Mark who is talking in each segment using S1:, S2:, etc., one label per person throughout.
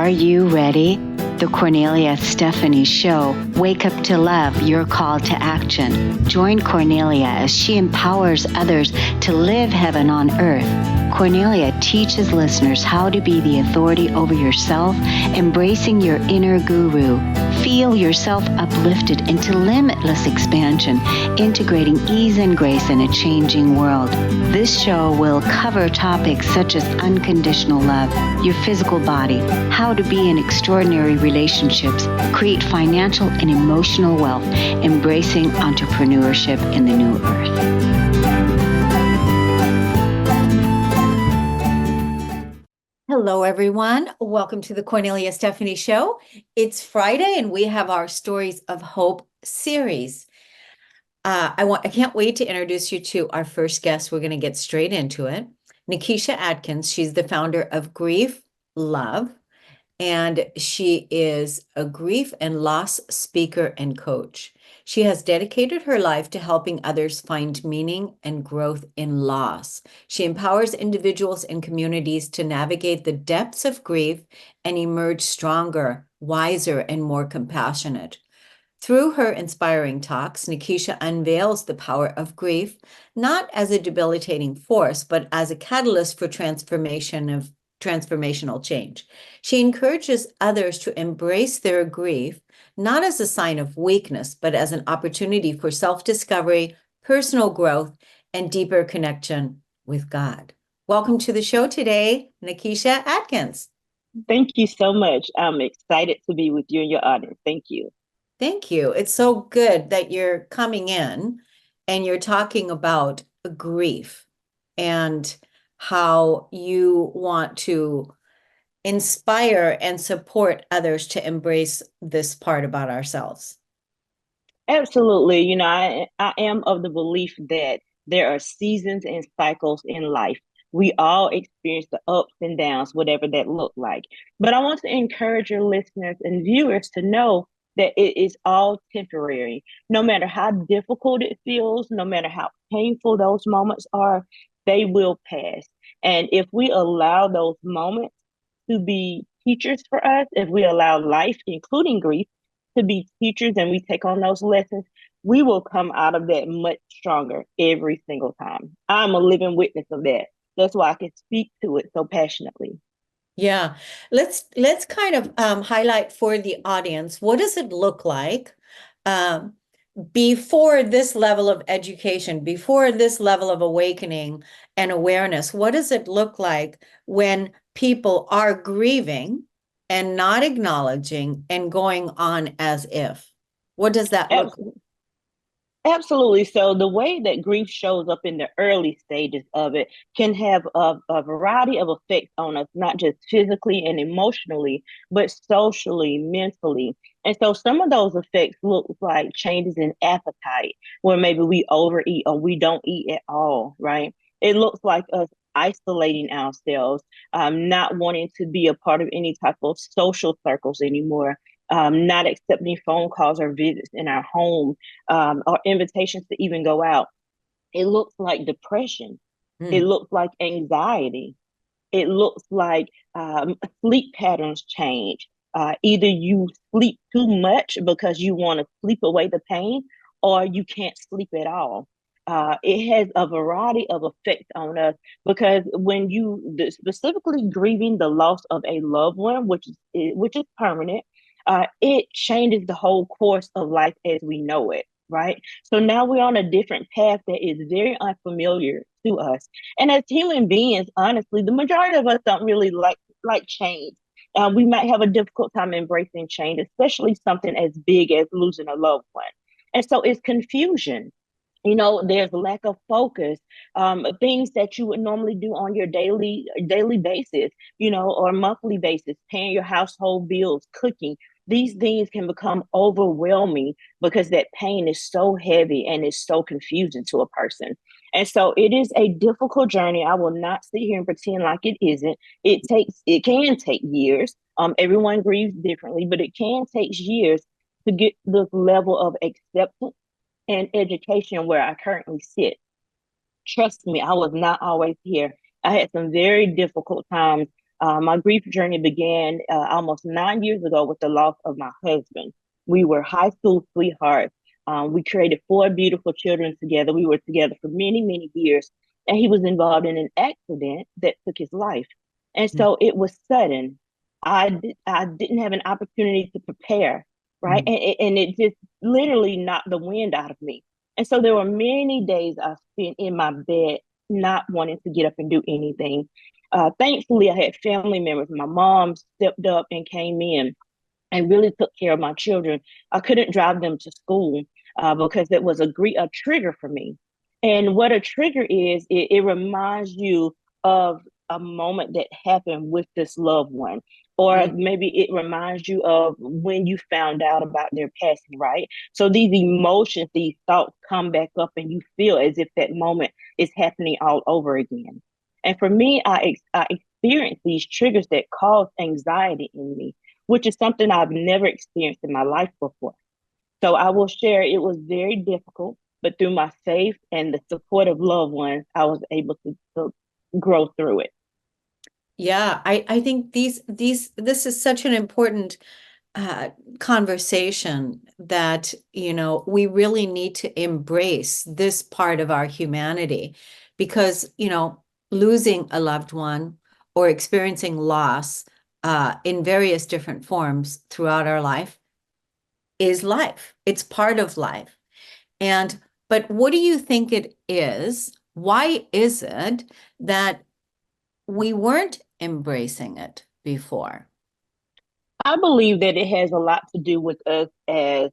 S1: Are you ready? The Kornelia Stephanie Show. Wake up to love, your call to action. Join Kornelia as she empowers others to live heaven on earth. Kornelia teaches listeners how to be the authority over yourself, embracing your inner guru. Feel yourself uplifted into limitless expansion, integrating ease and grace in a changing world. This show will cover topics such as unconditional love, your physical body, how to be in extraordinary relationships, create financial and emotional wealth, embracing entrepreneurship in the new earth. Hello, everyone. Welcome to the Kornelia Stephanie Show. It's Friday, and we have our Stories of Hope series. I can't wait to introduce you to our first guest. We're going to get straight into it. Nakesha Atkins. She's the founder of Grief Love, and she is a grief and loss speaker and coach. She has dedicated her life to helping others find meaning and growth in loss. She empowers individuals and communities to navigate the depths of grief and emerge stronger, wiser, and more compassionate. Through her inspiring talks, Nakesha unveils the power of grief, not as a debilitating force, but as a catalyst for transformational change. She encourages others to embrace their grief, not as a sign of weakness, but as an opportunity for self-discovery, personal growth, and deeper connection with God. Welcome to the show today, Nakesha Atkins.
S2: Thank you so much. I'm excited to be with you and your audience. Thank you.
S1: Thank you. It's so good that you're coming in and you're talking about grief and how you want to inspire and support others to embrace this part about ourselves.
S2: Absolutely. I am of the belief that there are seasons and cycles in life. We all experience the ups and downs, whatever that look like. But I want to encourage your listeners and viewers to know that it is all temporary. No matter how difficult it feels, no matter how painful those moments are, they will pass. And if we allow those moments to be teachers for us, if we allow life, including grief, to be teachers and we take on those lessons, we will come out of that much stronger every single time. I'm a living witness of that. That's why I can speak to it so passionately.
S1: Yeah, let's kind of highlight for the audience, what does it look like before this level of education, before this level of awakening and awareness? What does it look like when people are grieving and not acknowledging and going on as if? What does that look like?
S2: Absolutely. So the way that grief shows up in the early stages of it can have a variety of effects on us, not just physically and emotionally, but socially, mentally. And so some of those effects look like changes in appetite, where maybe we overeat or we don't eat at all, right? It looks like us isolating ourselves, not wanting to be a part of any type of social circles anymore, not accepting phone calls or visits in our home, or invitations to even go out. It looks like depression. It looks like anxiety. It looks like sleep patterns change. Either you sleep too much because you want to sleep away the pain, or you can't sleep at all. It has a variety of effects on us because when you specifically grieving the loss of a loved one, which is permanent, it changes the whole course of life as we know it, right? So now we're on a different path that is very unfamiliar to us. And as human beings, honestly, the majority of us don't really like change. We might have a difficult time embracing change, especially something as big as losing a loved one. And so it's confusion. There's lack of focus, things that you would normally do on your daily basis, or monthly basis, paying your household bills, cooking. These things can become overwhelming because that pain is so heavy and it's so confusing to a person. And so it is a difficult journey. I will not sit here and pretend like it isn't. It can take years. Everyone grieves differently, but it can take years to get this level of acceptance and education where I currently sit. Trust me, I was not always here. I had some very difficult times My grief journey began almost 9 years ago with the loss of my husband. We were high school sweethearts. We created four beautiful children together. We were together for many, many years, and he was involved in an accident that took his life. And so it was sudden. I didn't have an opportunity to prepare, right?
S1: Mm.
S2: And it just literally knocked the wind out of me. And so there were many days I spent in my bed not wanting to get up and do anything. Thankfully, I had family members. My mom stepped up and came in and really took care of my children. I couldn't drive them to school because it was a trigger for me. And what a trigger is, it reminds you of a moment that happened with this loved one. Or
S1: Mm.
S2: maybe it reminds you of when you found out about their passing, right? So these emotions, these thoughts come back up, and you feel as if that moment is happening all over again. And for me, I experienced these triggers that caused anxiety in me, which is something I've never experienced in my life before. So I will share it was very difficult, but through my faith and the support of loved ones, I was able to grow through it.
S1: Yeah, I think this is such an important uh, conversation that, we really need to embrace this part of our humanity because, losing a loved one or experiencing loss in various different forms throughout our life is life. It's part of life. But what do you think it is? Why is it that we weren't embracing it before?
S2: I believe that it has a lot to do with us as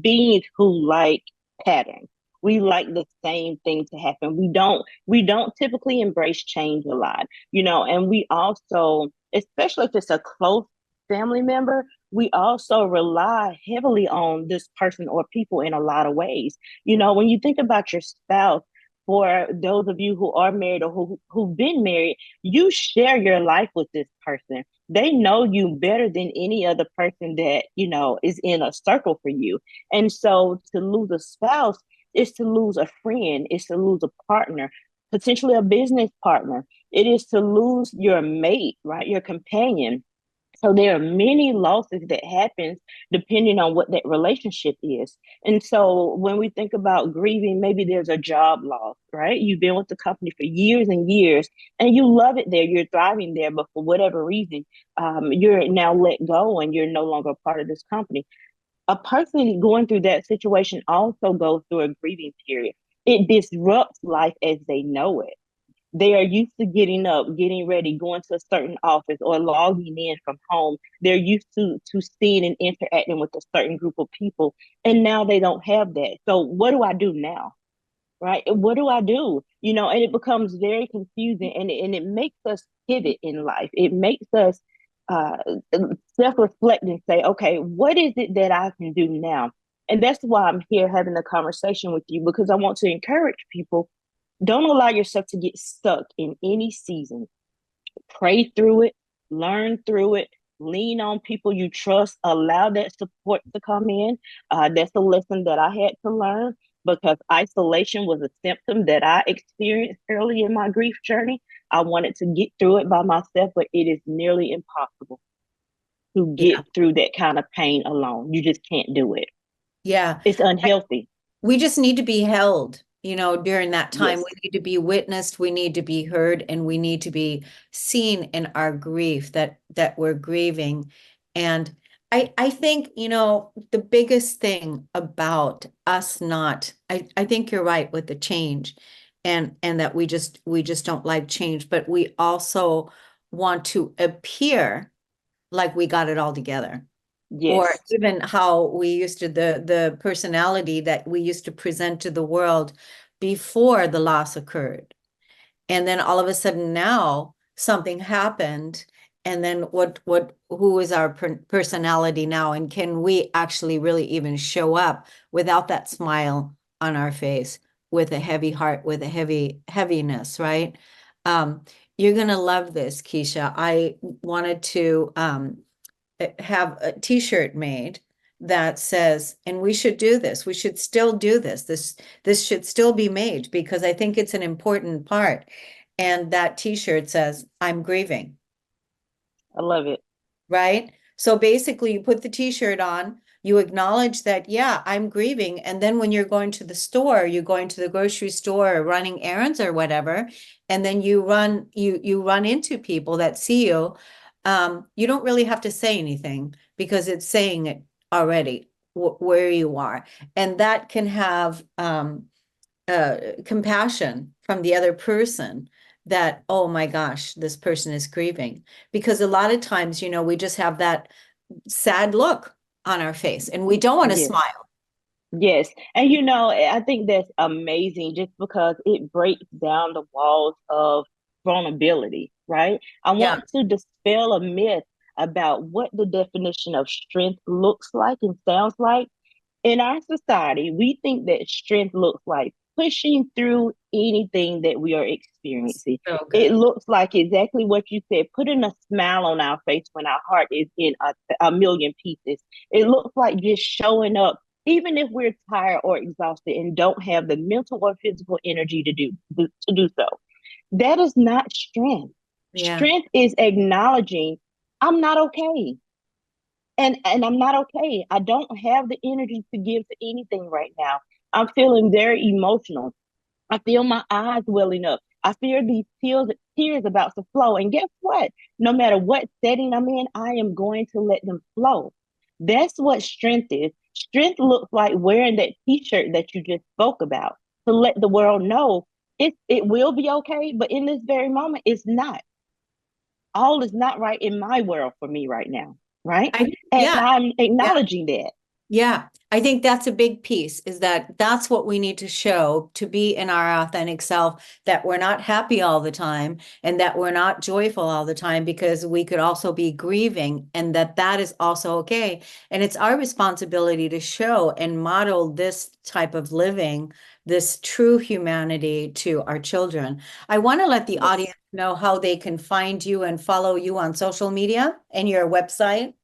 S2: beings who like patterns. We like the same thing to happen. We don't typically embrace change a lot, and we also, especially if it's a close family member, we also rely heavily on this person or people in a lot of ways. When you think about your spouse, for those of you who are married or who've been married, you share your life with this person. They know you better than any other person that is in a circle for you. And so to lose a spouse is to lose a friend, is to lose a partner, potentially a business partner. It is to lose your mate, right? Your companion. So there are many losses that happens depending on what that relationship is. And so when we think about grieving, maybe there's a job loss, right? You've been with the company for years and years, and you love it there, you're thriving there, but for whatever reason, you're now let go and you're no longer a part of this company. A person going through that situation also goes through a grieving period. It disrupts life as they know it. They are used to getting up, getting ready, going to a certain office or logging in from home. They're used to seeing and interacting with a certain group of people. And now they don't have that. So what do I do now? Right? What do I do? And it becomes very confusing, and it makes us pivot in life. It makes us uh, self-reflect and say, okay, what is it that I can do now? And that's why I'm here having a conversation with you, because I want to encourage people. Don't allow yourself to get stuck in any season. Pray through it, learn through it, lean on people you trust, allow that support to come in. That's a lesson that I had to learn, because isolation was a symptom that I experienced early in my grief journey. I wanted to get through it by myself, but it is nearly impossible to
S1: Yeah.
S2: get through that kind of pain alone. You just can't do it.
S1: Yeah.
S2: It's unhealthy.
S1: We just need to be held, during that time.
S2: Yes.
S1: We need to be witnessed, we need to be heard, and we need to be seen in our grief that we're grieving. And I think, the biggest thing about us not, I think you're right with the change and that we just don't like change, but we also want to appear like we got it all together, or
S2: Yes.
S1: even how we used to the personality that we used to present to the world before the loss occurred. And then all of a sudden now something happened, and then who is our personality now, and can we actually really even show up without that smile on our face, with a heavy heart, with a heaviness, right? um you're gonna love this, Keisha. I wanted to have a t-shirt made that says, and we should do this, we should still do this should still be made, because I think it's an important part. And that t-shirt says, I'm grieving.
S2: I love it.
S1: right? So basically, you put the t-shirt on, you acknowledge that, yeah, I'm grieving. And then when you're going to the store, you're going to the grocery store or running errands or whatever, and then you run into people that see you, you don't really have to say anything because it's saying it already where you are. And that can have compassion from the other person that, oh my gosh, this person is grieving. Because a lot of times, we just have that sad look on our face and we don't want to
S2: Yes.
S1: smile.
S2: Yes. And I think that's amazing just because it breaks down the walls of vulnerability, right? I
S1: Yeah.
S2: want to dispel a myth about what the definition of strength looks like and sounds like. In our society, we think that strength looks like pushing through anything that we are experiencing.
S1: So
S2: It
S1: good.
S2: looks like exactly what you said, putting a smile on our face when our heart is in a million pieces. It looks like just showing up, even if we're tired or exhausted and don't have the mental or physical energy to do so. That is not strength.
S1: Yeah.
S2: Strength is acknowledging I'm not okay. And I'm not okay. I don't have the energy to give to anything right now. I'm feeling very emotional. I feel my eyes welling up. I fear these tears about to flow. And guess what? No matter what setting I'm in, I am going to let them flow. That's what strength is. Strength looks like wearing that t-shirt that you just spoke about to let the world know it will be okay, but in this very moment, it's not. All is not right in my world for me right now, right? And
S1: Yeah.
S2: I'm
S1: Yeah.
S2: acknowledging that.
S1: Yeah, I think that's a big piece is that that's what we need to show to be in our authentic self, that we're not happy all the time and that we're not joyful all the time because we could also be grieving and that that is also okay. And it's our responsibility to show and model this type of living, this true humanity to our children. I want to let the
S2: Yes.
S1: audience know how they can find you and follow you on social media and your website.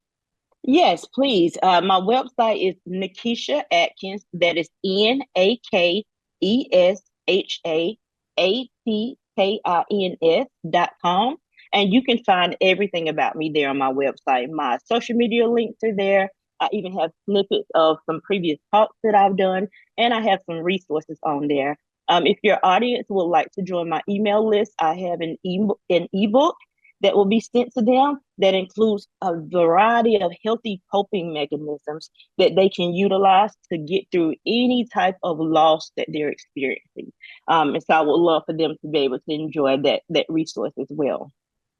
S2: Yes, please. My website is Nakesha Atkins. That is NAKESHAATKINS.com. And you can find everything about me there on my website. My social media links are there. I even have snippets of some previous talks that I've done, and I have some resources on there. If your audience would like to join my email list, I have an ebook that will be sent to them that includes a variety of healthy coping mechanisms that they can utilize to get through any type of loss that they're experiencing. And so I would love for them to be able to enjoy that resource as well.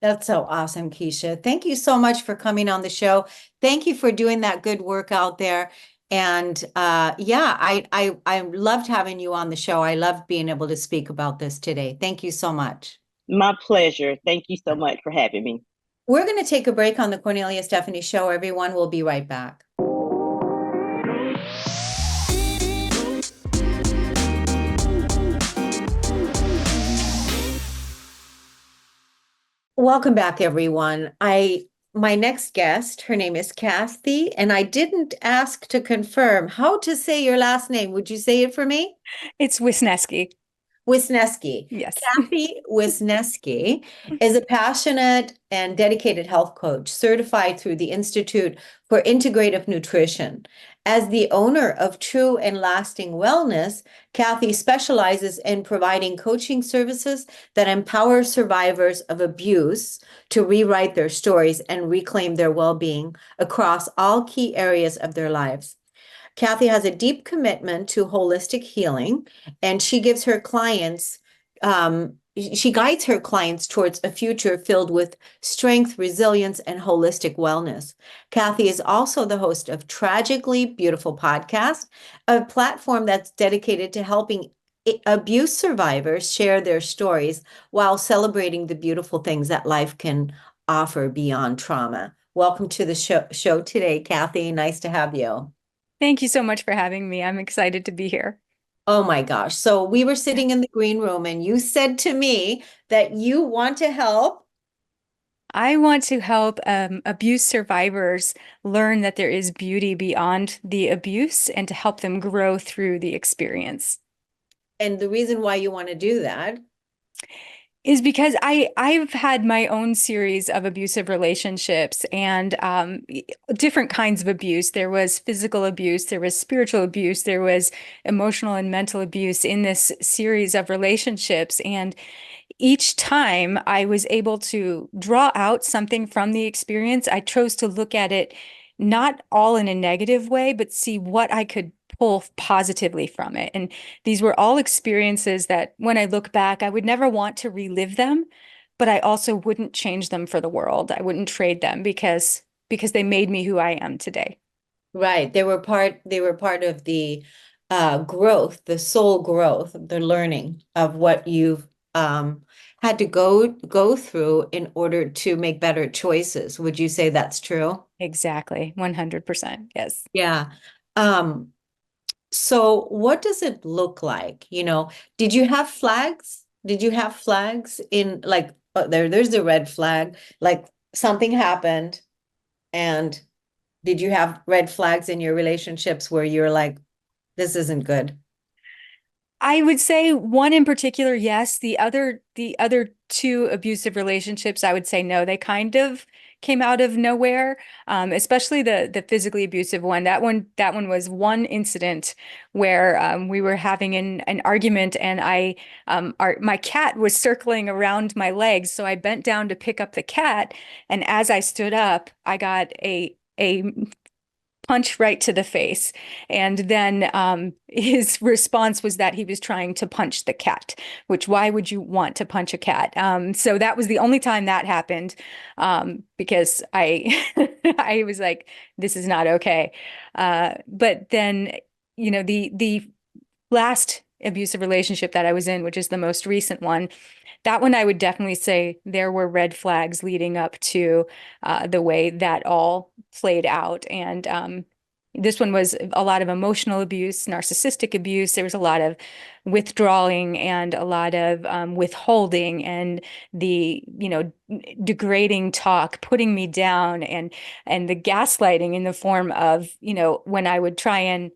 S1: That's so awesome, Keisha. Thank you so much for coming on the show. Thank you for doing that good work out there. And yeah, I loved having you on the show. I loved being able to speak about this today. Thank you so much.
S2: My pleasure. Thank you so much for having me.
S1: We're going to take a break on the Cornelia Stephanie show. Everyone, we'll be right back. Welcome back, everyone. My next guest, her name is Kathy, and I didn't ask to confirm how to say your last name. Would you say it for me?
S3: It's Wisniewski.
S1: Wisniewski.
S3: Yes.
S1: Kathy Wisniewski is a passionate and dedicated health coach certified through the Institute for Integrative Nutrition. As the owner of True and Lasting Wellness, Kathy specializes in providing coaching services that empower survivors of abuse to rewrite their stories and reclaim their well-being across all key areas of their lives. Kathy has a deep commitment to holistic healing, and she guides her clients towards a future filled with strength, resilience, and holistic wellness. Kathy is also the host of Tragically Beautiful Podcast, a platform that's dedicated to helping abuse survivors share their stories while celebrating the beautiful things that life can offer beyond trauma. Welcome to the show today, Kathy. Nice to have you.
S3: Thank you so much for having me. I'm excited to be here.
S1: Oh my gosh. So we were sitting in the green room and you said to me that you want to help.
S3: I want to help abuse survivors learn that there is beauty beyond the abuse and to help them grow through the experience.
S1: And the reason why you want to do that.
S3: is because I've had my own series of abusive relationships and different kinds of abuse. There was physical abuse, there was spiritual abuse, there was emotional and mental abuse in this series of relationships. And each time I was able to draw out something from the experience, I chose to look at it not all in a negative way, but see what I could pull positively from it. And these were all experiences that when I look back, I would never want to relive them, but I also wouldn't change them for the world. I wouldn't trade them because they made me who I am today.
S1: Right. They were part of the growth, the soul growth, the learning of what you've had to go through in order to make better choices. Would you say that's true?
S3: Exactly. 100%. Yes.
S1: Yeah. Um, so what does it look like? Did you have flags? Did you have flags in like there's the red flag, like something happened, and did you have red flags in your relationships where you're like, this isn't good?
S3: I would say one in particular, yes. The other two abusive relationships, I would say no. They kind of came out of nowhere. Especially the physically abusive one. That one was one incident where we were having an argument, and my cat was circling around my legs, so I bent down to pick up the cat, and as I stood up, I got a punch right to the face. And then his response was that he was trying to punch the cat, which why would you want to punch a cat? So that was the only time that happened, because I I was like, this is not okay. But then, the last abusive relationship that I was in, which is the most recent one, that one I would definitely say there were red flags leading up to the way that all played out. And this one was a lot of emotional abuse, narcissistic abuse. There was a lot of withdrawing and a lot of withholding and degrading talk, putting me down, and the gaslighting in the form of, when I would try and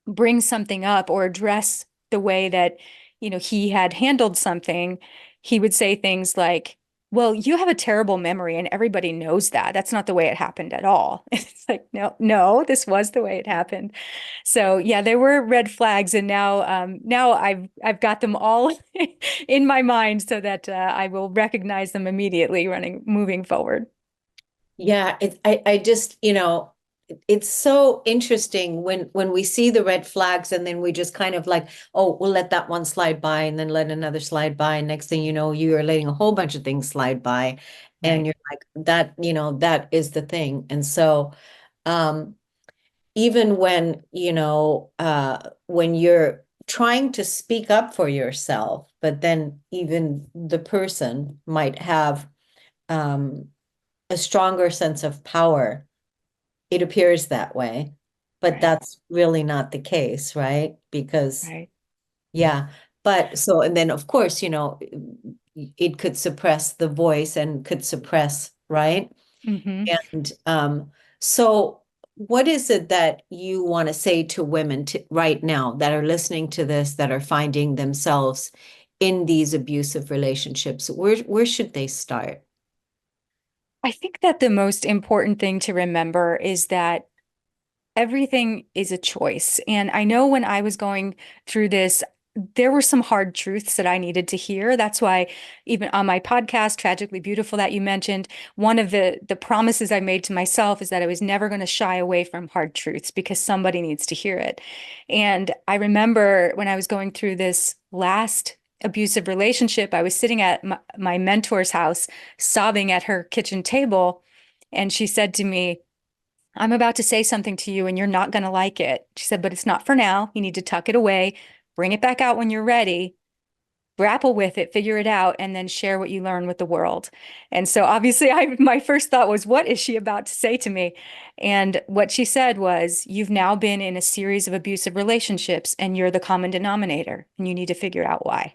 S3: bring something up or address the way that, he had handled something, he would say things like, well, you have a terrible memory and everybody knows that. That's not the way it happened at all. It's like, no, no, this was the way it happened. So yeah, there were red flags, and now I've got them all in my mind so that I will recognize them immediately moving forward.
S1: Yeah, I just, it's so interesting when we see the red flags and then we just kind of like, oh, we'll let that one slide by and then let another slide by. And next thing you know, you are letting a whole bunch of things slide by. And
S3: Right.
S1: you're like, that, that is the thing. And so um even when you're trying to speak up for yourself, but then even the person might have um a stronger sense of power. It appears that way, but
S3: Right.
S1: that's really not the case, right? Because,
S3: Right.
S1: yeah, but so, and then of course, it could suppress the voice and could suppress, right?
S3: Hmm.
S1: And so what is it that you want to say to women right now that are listening to this, that are finding themselves in these abusive relationships? Where should they start?
S3: I think that the most important thing to remember is that everything is a choice. And I know when I was going through this, there were some hard truths that I needed to hear. That's why even on my podcast, Tragically Beautiful, that you mentioned, one of the promises I made to myself is that I was never going to shy away from hard truths because somebody needs to hear it. And I remember when I was going through this last abusive relationship, I was sitting at my mentor's house, sobbing at her kitchen table, and she said to me, I'm about to say something to you and you're not going to like it. She said, but it's not for now. You need to tuck it away, bring it back out when you're ready, grapple with it, figure it out, and then share what you learn with the world. And so obviously my first thought was, what is she about to say to me? And what she said was, you've now been in a series of abusive relationships and you're the common denominator and you need to figure out why.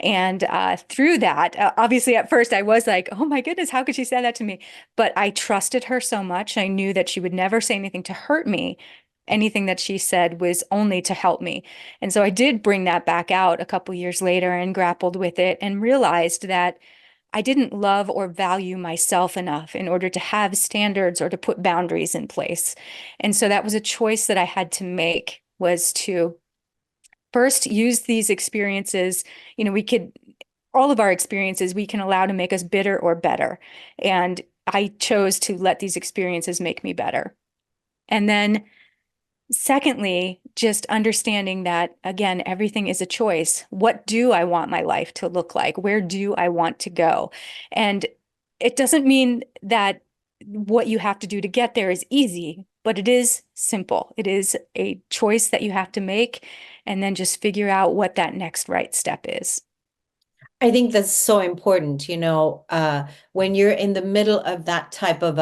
S3: And through that, obviously at first I was like, oh my goodness, how could she say that to me? But I trusted her so much. I knew that she would never say anything to hurt me. anything that she said was only to help me. And so I did bring that back out a couple years later and grappled with it and realized that I didn't love or value myself enough in order to have standards or to put boundaries in place. And so that was a choice that I had to make, was to first use these experiences. We could, all of our experiences, we can allow to make us bitter or better. And I chose to let these experiences make me better. And then secondly, just understanding that, again, everything is a choice. What do I want my life to look like? Where do I want to go? And it doesn't mean that what you have to do to get there is easy, but it is simple. It is a choice that you have to make, and then just figure out what that next right step is.
S1: I think that's so important, when you're in the middle of that type of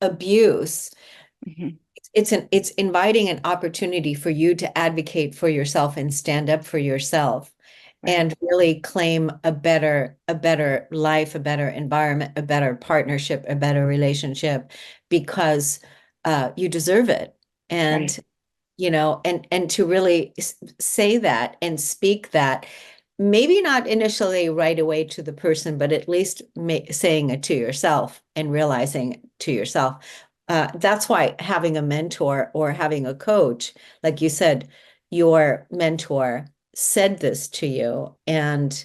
S1: abuse,
S3: Mhm.
S1: it's inviting an opportunity for you to advocate for yourself and stand up for yourself
S3: Right,
S1: and really claim a better life, a better environment, a better partnership, a better relationship, because you deserve it.
S3: right.
S1: And and to really say that and speak that, maybe not initially right away to the person, but at least saying it to yourself and realizing to yourself. That's why having a mentor or having a coach, like you said, your mentor said this to you, and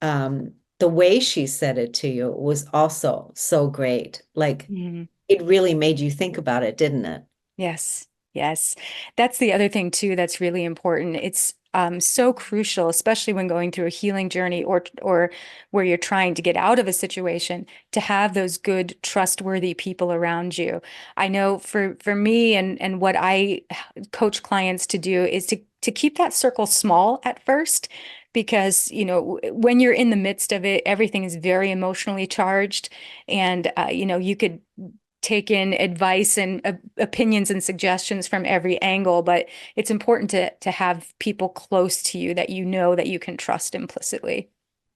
S1: the way she said it to you was also so great. Like,
S3: Mhm.
S1: it really made you think about it, didn't it?
S3: Yes, yes. That's the other thing too that's really important. It's so crucial, especially when going through a healing journey, or where you're trying to get out of a situation, to have those good, trustworthy people around you. I know for me, and what I coach clients to do is to keep that circle small at first, because when you're in the midst of it, everything is very emotionally charged, and you could take in advice and opinions and suggestions from every angle, but it's important to have people close to you that that you can trust implicitly.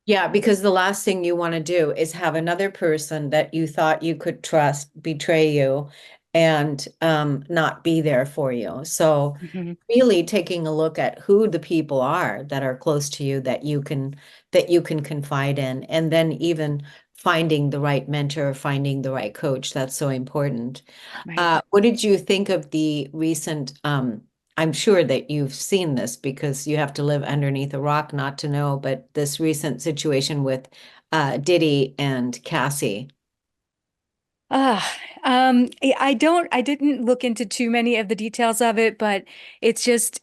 S1: Yeah, because the last thing you want to do is have another person that you thought you could trust betray you and not be there for you. So
S3: Mhm.
S1: really taking a look at who the people are that are close to you that you can confide in, and then even finding the right mentor, finding the right coach. That's so important.
S3: Right.
S1: What did you think of the recent, I'm sure that you've seen this because you have to live underneath a rock not to know, but this recent situation with Diddy and Cassie?
S3: Ah, I didn't look into too many of the details of it, but it's just,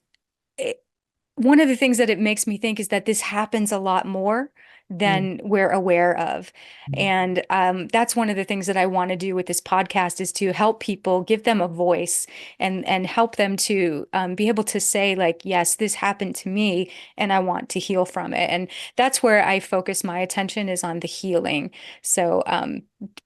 S3: one of the things that it makes me think is that this happens a lot more
S1: Mm.
S3: than we're aware of. And that's one of the things that I want to do with this podcast, is to help people, give them a voice, and help them to be able to say, like, yes, this happened to me and I want to heal from it. And that's where I focus my attention, is on the healing. So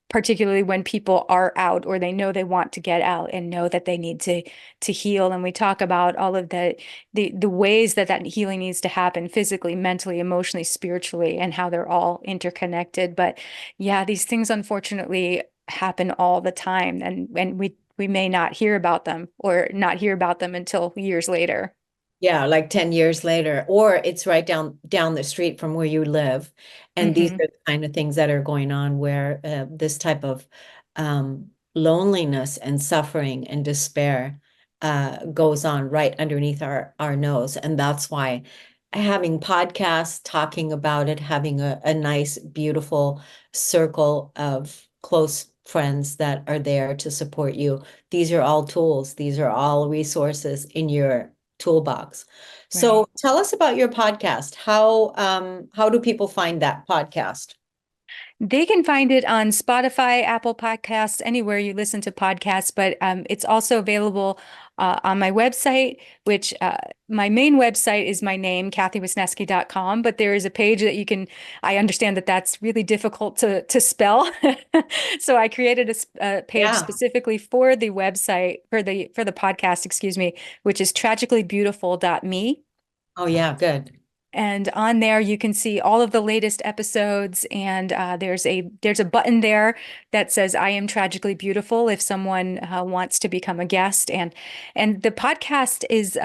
S3: particularly when people are out, or they know they want to get out and know that they need to heal. And we talk about all of the ways that that healing needs to happen: physically, mentally, emotionally, spiritually, and how they're all interconnected. But yeah, these things unfortunately happen all the time, and we may not hear about them, or not hear about them until years later.
S1: Yeah, like 10 years later, or it's right down the street from where you live. And these
S3: Hmm.
S1: are the kind of things that are going on where this type of loneliness and suffering and despair goes on right underneath our nose. And that's why having podcasts, talking about it, having a nice, beautiful circle of close friends that are there to support you. These are all tools. These are all resources in your toolbox.
S3: Right.
S1: So tell us about your podcast. How do people find that podcast?
S3: They can find it on Spotify, Apple Podcasts, anywhere you listen to podcasts, but it's also available on my website, which my main website is my name, kathywisniewski.com, but there is a page that you can, I understand that that's really difficult to spell. So I created a page
S1: Yeah.
S3: specifically for the website, for the podcast, excuse me, which is tragicallybeautiful.me.
S1: Oh yeah, good.
S3: And on there, you can see all of the latest episodes, and there's a button there that says "I am tragically beautiful" if someone wants to become a guest. And the podcast is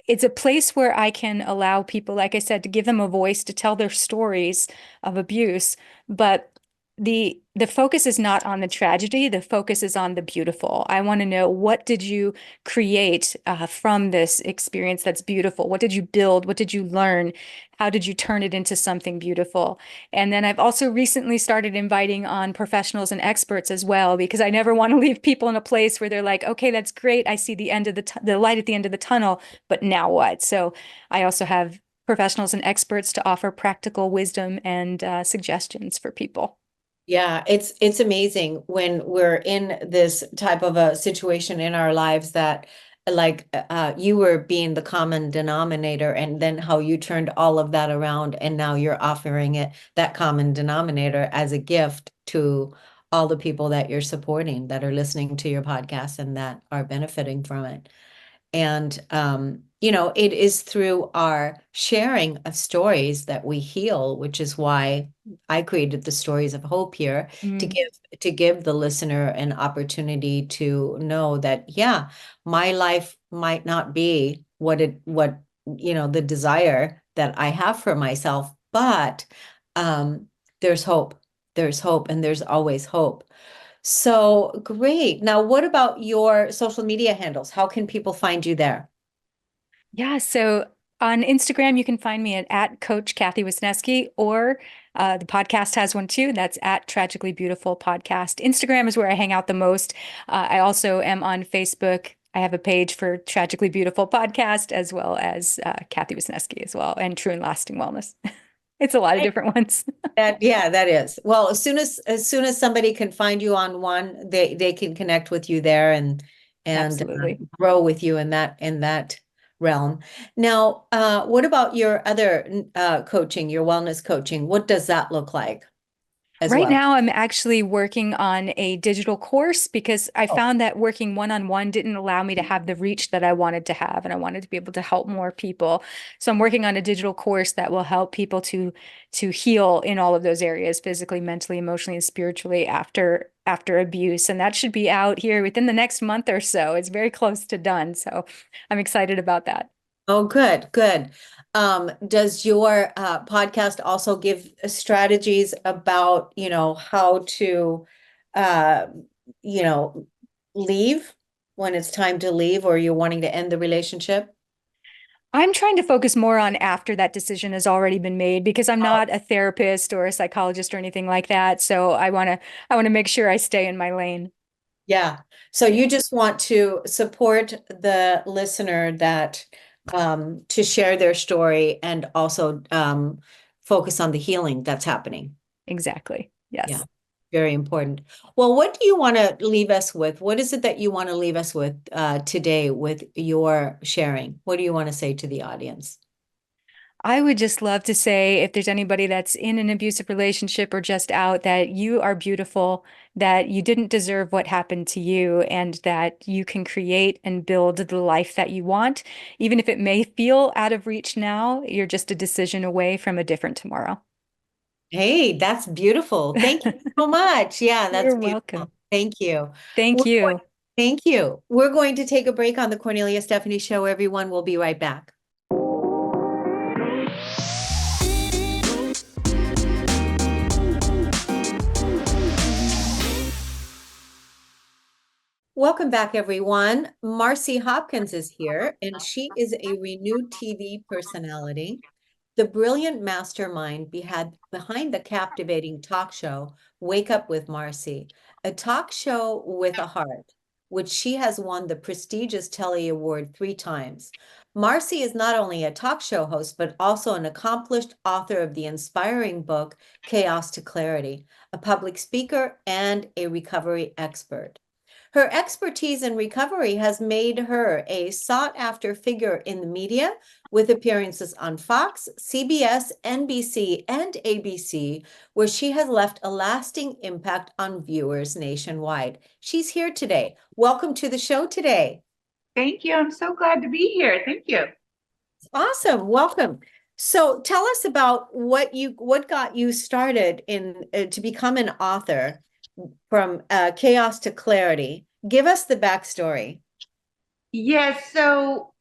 S3: it's a place where I can allow people, like I said, to give them a voice to tell their stories of abuse. But the focus is not on the tragedy. The focus is on the beautiful. I want to know, what did you create from this experience that's beautiful? What did you build? What did you learn? How did you turn it into something beautiful? And then I've also recently started inviting on professionals and experts as well, because I never want to leave people in a place where they're like, okay, that's great. I see the end of the light at the end of the tunnel, but now what? So I also have professionals and experts to offer practical wisdom and suggestions for people.
S1: Yeah, it's amazing when we're in this type of a situation in our lives that like you were being the common denominator, and then how you turned all of that around, and now you're offering it, that common denominator, as a gift to all the people that you're supporting, that are listening to your podcast and that are benefiting from it. And, it is through our sharing of stories that we heal, which is why I created the stories of hope here, to
S3: Mm.
S1: give the listener an opportunity to know that, yeah, my life might not be the desire that I have for myself, but um, there's hope. There's hope, and there's always hope. So great. Now, what about your social media handles? How can people find you there?
S3: Yeah, so on Instagram, you can find me at Coach Kathy Wisniewski, or the podcast has one too. That's at Tragically Beautiful Podcast. Instagram is where I hang out the most. I also am on Facebook. I have a page for Tragically Beautiful Podcast, as well as Kathy Wisniewski as well, and True and Lasting Wellness. It's a lot of different ones.
S1: Yeah, that is. Well, as soon as somebody can find you on one, they can connect with you there, and
S3: Absolutely.
S1: grow with you in that realm. Now, what about your other coaching, your wellness coaching? What does that look like as
S3: Right
S1: well?
S3: now, I'm actually working on a digital course because I
S1: Oh,
S3: found that working one-on-one didn't allow me to have the reach that I wanted to have, and I wanted to be able to help more people. So I'm working on a digital course that will help people to heal in all of those areas, physically, mentally, emotionally, and spiritually after abuse. And that should be out here within the next month or so. It's very close to done. So I'm excited about that.
S1: oh, good, good. Does your podcast also give strategies about, how to, uh, you know, leave when it's time to leave, or you're wanting to end the relationship?
S3: I'm trying to focus more on after that decision has already been made, because I'm
S1: Oh,
S3: not a therapist or a psychologist or anything like that. So I want to make sure I stay in my lane.
S1: yeah. So
S3: Yeah,
S1: you just want to support the listener that to share their story, and also focus on the healing that's happening.
S3: exactly.
S1: Yeah,
S3: Yes.
S1: very important. Well, what do you want to leave us with? What is it that you want to leave us with today with your sharing? What do you want to say to the audience?
S3: I would just love to say, if there's anybody that's in an abusive relationship or just out, that you are beautiful, that you didn't deserve what happened to you, and that you can create and build the life that you want. Even if it may feel out of reach now, you're just a decision away from a different tomorrow.
S1: Hey, that's beautiful. Thank you so much. Yeah, that's
S3: You're
S1: beautiful.
S3: welcome.
S1: Thank you.
S3: Thank
S1: We're going,
S3: you.
S1: thank you. We're going to take a break on the Cornelia Stephanie Show, everyone. We'll be right back. Welcome back, everyone. Marcy Hopkins is here, and she is a renewed TV personality, the brilliant mastermind behind the captivating talk show, Wake Up with Marcy, a talk show with a heart, which she has won the prestigious Telly Award 3 times. Marcy is not only a talk show host, but also an accomplished author of the inspiring book, Chaos to Clarity, a public speaker, and a recovery expert. Her expertise in recovery has made her a sought-after figure in the media, with appearances on Fox, CBS, NBC, and ABC, where she has left a lasting impact on viewers nationwide. She's here today. Welcome to the show today.
S4: Thank you. I'm so glad to be here. Thank you.
S1: Awesome. Welcome. So tell us about what got you started in to become an author from chaos to clarity. Give us the backstory.
S4: Yes. So,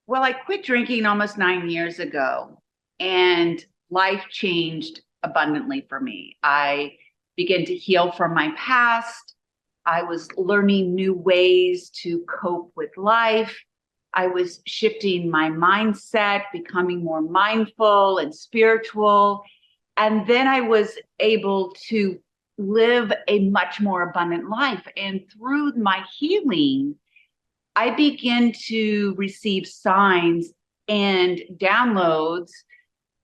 S4: well, I quit drinking almost 9 years ago, and life changed abundantly for me. I began to heal from my past. I was learning new ways to cope with life. I was shifting my mindset, becoming more mindful and spiritual. And then I was able to live a much more abundant life. And through my healing, I began to receive signs and downloads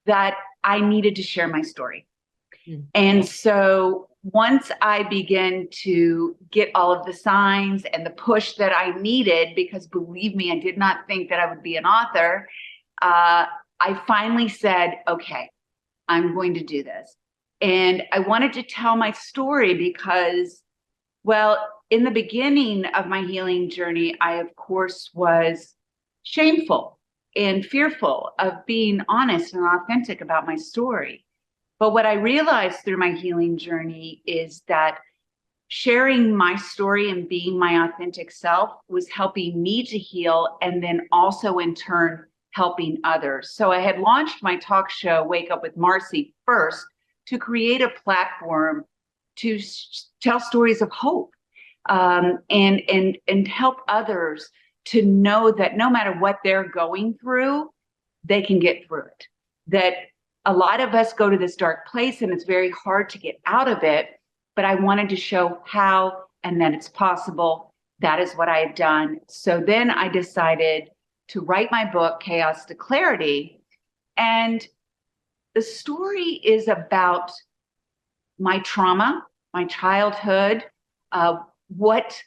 S4: that I needed to share my story. And so once I began to get all of the signs and the push that I needed, because believe me, I did not think that I would be an author, I finally said, okay, I'm going to do this. And I wanted to tell my story because, well, in the beginning of my healing journey, I, of course, was shameful and fearful of being honest and authentic about my story. But what I realized through my healing journey is that sharing my story and being my authentic self was helping me to heal, and then also in turn helping others. So I had launched my talk show, Wake Up with Marcy, first to create a platform to tell stories of hope, and help others to know that no matter what they're going through, they can get through it. That a lot of us go to this dark place and it's very hard to get out of it, but I wanted to show how and that it's possible. That is what I had done. So then I decided to write my book, Chaos to Clarity. And the story is about my trauma, my childhood, what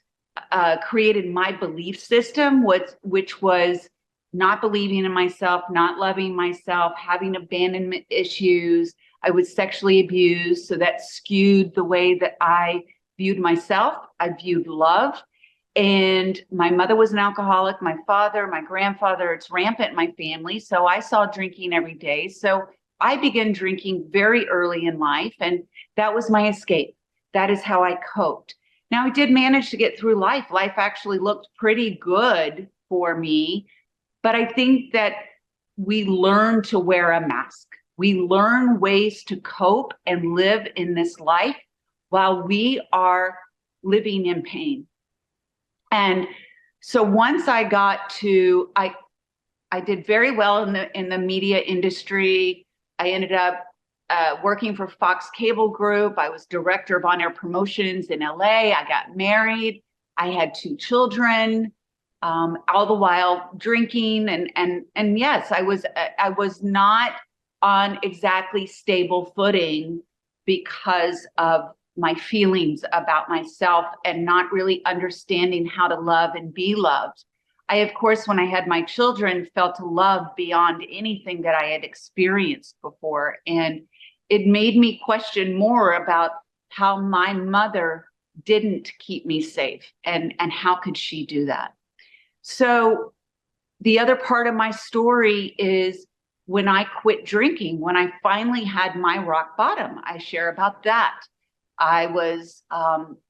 S4: created my belief system, which was not believing in myself, not loving myself, having abandonment issues. I was sexually abused, so that skewed the way that I viewed myself. I viewed love. And my mother was an alcoholic, my father, my grandfather, it's rampant in my family. So I saw drinking every day. So I began drinking very early in life, and that was my escape. That is how I coped. Now, I did manage to get through life. Life actually looked pretty good for me, but I think that we learn to wear a mask. We learn ways to cope and live in this life while we are living in pain. And so once I got to, I did very well in the media industry. I ended up working for Fox Cable Group. I was director of on-air promotions in LA. I got married. I had 2 children, all the while drinking. And yes, I was not on exactly stable footing because of my feelings about myself and not really understanding how to love and be loved. I, of course, when I had my children, felt a love beyond anything that I had experienced before. And it made me question more about how my mother didn't keep me safe, and how could she do that? So the other part of my story is when I quit drinking, when I finally had my rock bottom. I share about that. I was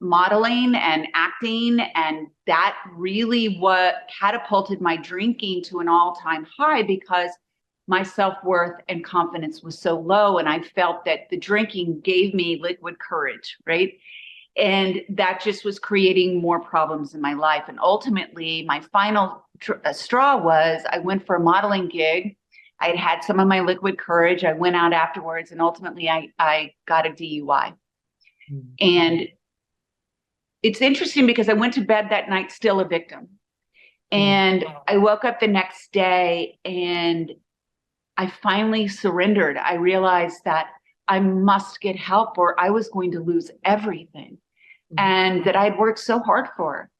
S4: modeling and acting, and that really what catapulted my drinking to an all-time high, because my self-worth and confidence was so low, and I felt that the drinking gave me liquid courage, right? And that just was creating more problems in my life. And ultimately, my final straw was I went for a modeling gig. I had had some of my liquid courage. I went out afterwards, and ultimately I got a DUI. And it's interesting because I went to bed that night still a victim. And I woke up the next day and I finally surrendered. I realized that I must get help or I was going to lose everything. And that I'd worked so hard for.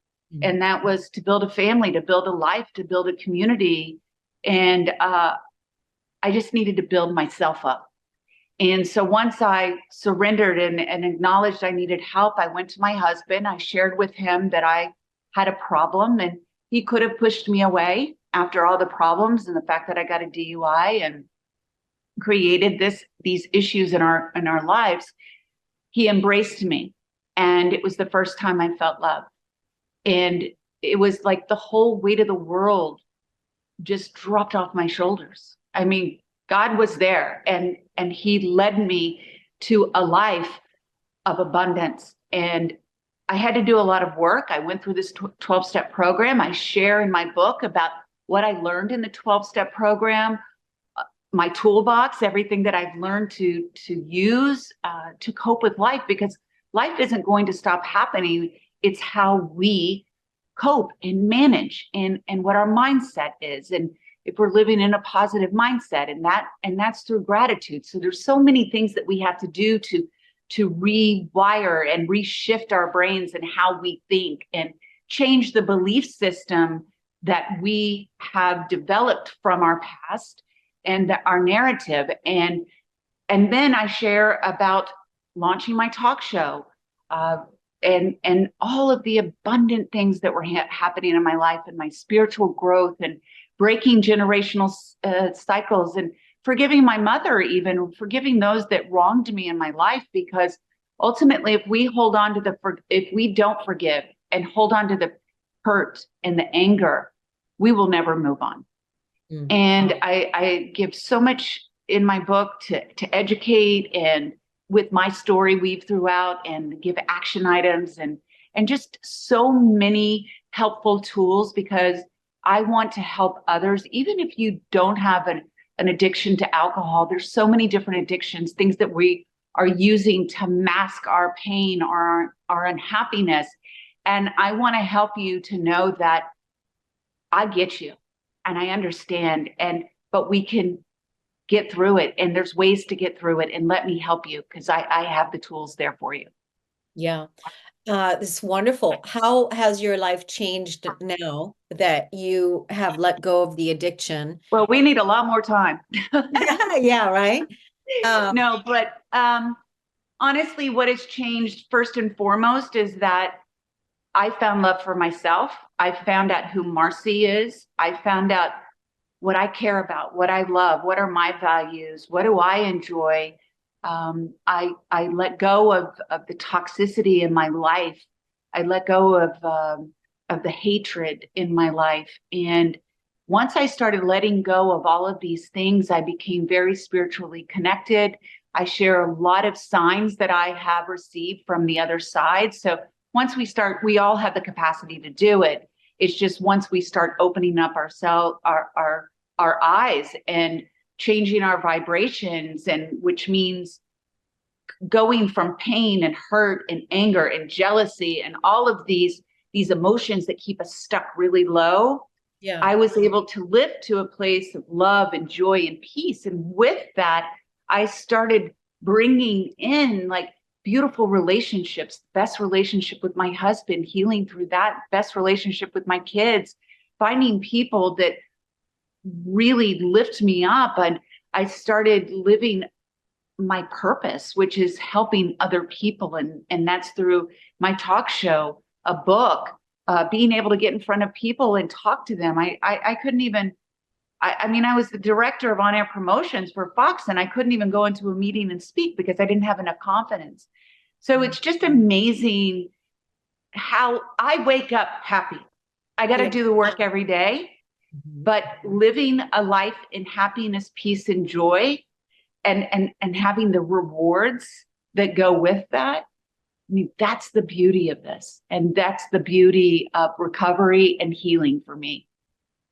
S4: And that was to build a family, to build a life, to build a community. And I just needed to build myself up. And so once I surrendered and acknowledged I needed help, I went to my husband. I shared with him that I had a problem, and he could have pushed me away after all the problems and the fact that I got a DUI. And created these issues in our lives, he embraced me. And it was the first time I felt love. And it was like the whole weight of the world just dropped off my shoulders. I mean, God was there, and he led me to a life of abundance. And I had to do a lot of work. I went through this 12-step program. I share in my book about what I learned in the 12-step program, my toolbox, everything that I've learned to use to cope with life, because life isn't going to stop happening. It's how we cope and manage, and what our mindset is, and if we're living in a positive mindset, and that's through gratitude. So there's so many things that we have to do to rewire and reshift our brains and how we think, and change the belief system that we have developed from our past and our narrative. And then I share about launching my talk show, and all of the abundant things that were happening in my life, and my spiritual growth, and breaking generational cycles, and forgiving my mother, even forgiving those that wronged me in my life. Because ultimately, if we don't forgive and hold on to the hurt and the anger, we will never move on. Mm-hmm. And I give so much in my book to educate, and with my story weave throughout, and give action items, and just so many helpful tools, because I want to help others. Even if you don't have an addiction to alcohol, there's so many different addictions, things that we are using to mask our pain or our unhappiness. And I want to help you to know that I get you and I understand, but we can get through it, and there's ways to get through it, and let me help you, because I have the tools there for you.
S1: Yeah. This is wonderful. How has your life changed now that you have let go of the addiction?
S4: Well, we need a lot more time.
S1: Yeah, right.
S4: No, but honestly, what has changed first and foremost is that I found love for myself. I found out who Marcy is. I found out what I care about, what I love, what are my values, what do I enjoy. I let go of the toxicity in my life. I let go of the hatred in my life. And once I started letting go of all of these things, I became very spiritually connected. I share a lot of signs that I have received from the other side. So once we start, we all have the capacity to do it. It's just once we start opening up our eyes and changing our vibrations, and which means going from pain and hurt and anger and jealousy and all of these emotions that keep us stuck really low. Yeah. I was able to lift to a place of love and joy and peace. And with that, I started bringing in like beautiful relationships, best relationship with my husband, healing through that, best relationship with my kids, finding people that really lift me up. And I started living my purpose, which is helping other people. And that's through my talk show, a book, being able to get in front of people and talk to them. I couldn't even, I mean, I was the director of on-air promotions for Fox, and I couldn't even go into a meeting and speak because I didn't have enough confidence. So it's just amazing how I wake up happy. I got to do the work every day, but living a life in happiness, peace, and joy, and having the rewards that go with that. I mean, that's the beauty of this. And that's the beauty of recovery and healing for me.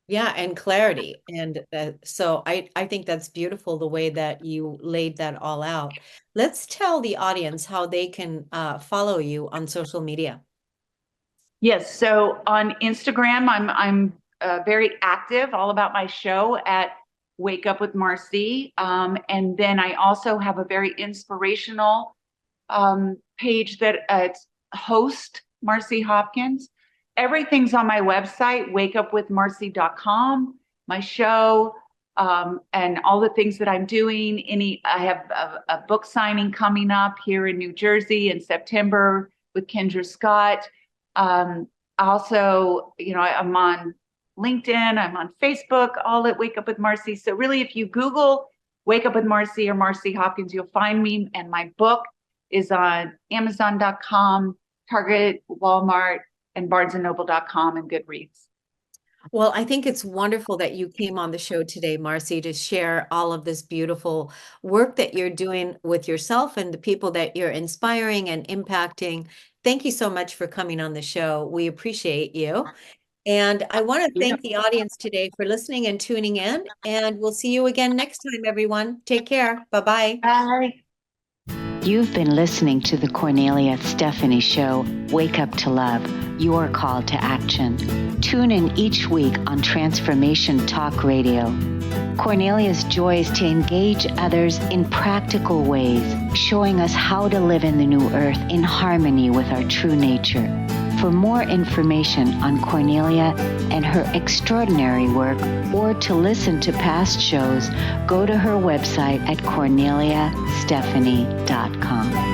S1: Yeah, and clarity. And so I think that's beautiful, the way that you laid that all out. Let's tell the audience how they can follow you on social media.
S4: Yes, so on Instagram, I'm very active, all about my show at Wake Up with Marcy. And then I also have a very inspirational page that it's host Marcy Hopkins. Everything's on my website, wakeupwithmarcy.com, my show, and all the things that I'm doing. I have a book signing coming up here in New Jersey in September with Kendra Scott. Also, you know, I'm on LinkedIn, I'm on Facebook, all at Wake Up with Marcy. So really, if you Google Wake Up with Marcy or Marcy Hopkins, you'll find me. And my book is on Amazon.com, Target, Walmart, and BarnesandNoble.com and Goodreads.
S1: Well, I think it's wonderful that you came on the show today, Marcy, to share all of this beautiful work that you're doing with yourself and the people that you're inspiring and impacting. Thank you so much for coming on the show. We appreciate you. And I want to thank the audience today for listening and tuning in. And we'll see you again next time, everyone. Take care. Bye-bye.
S4: Bye.
S5: You've been listening to the Kornelia Stephanie Show, Wake Up to Love, your call to action. Tune in each week on Transformation Talk Radio. Kornelia's joy is to engage others in practical ways, showing us how to live in the new earth in harmony with our true nature. For more information on Kornelia and her extraordinary work, or to listen to past shows, go to her website at korneliastephanie.com.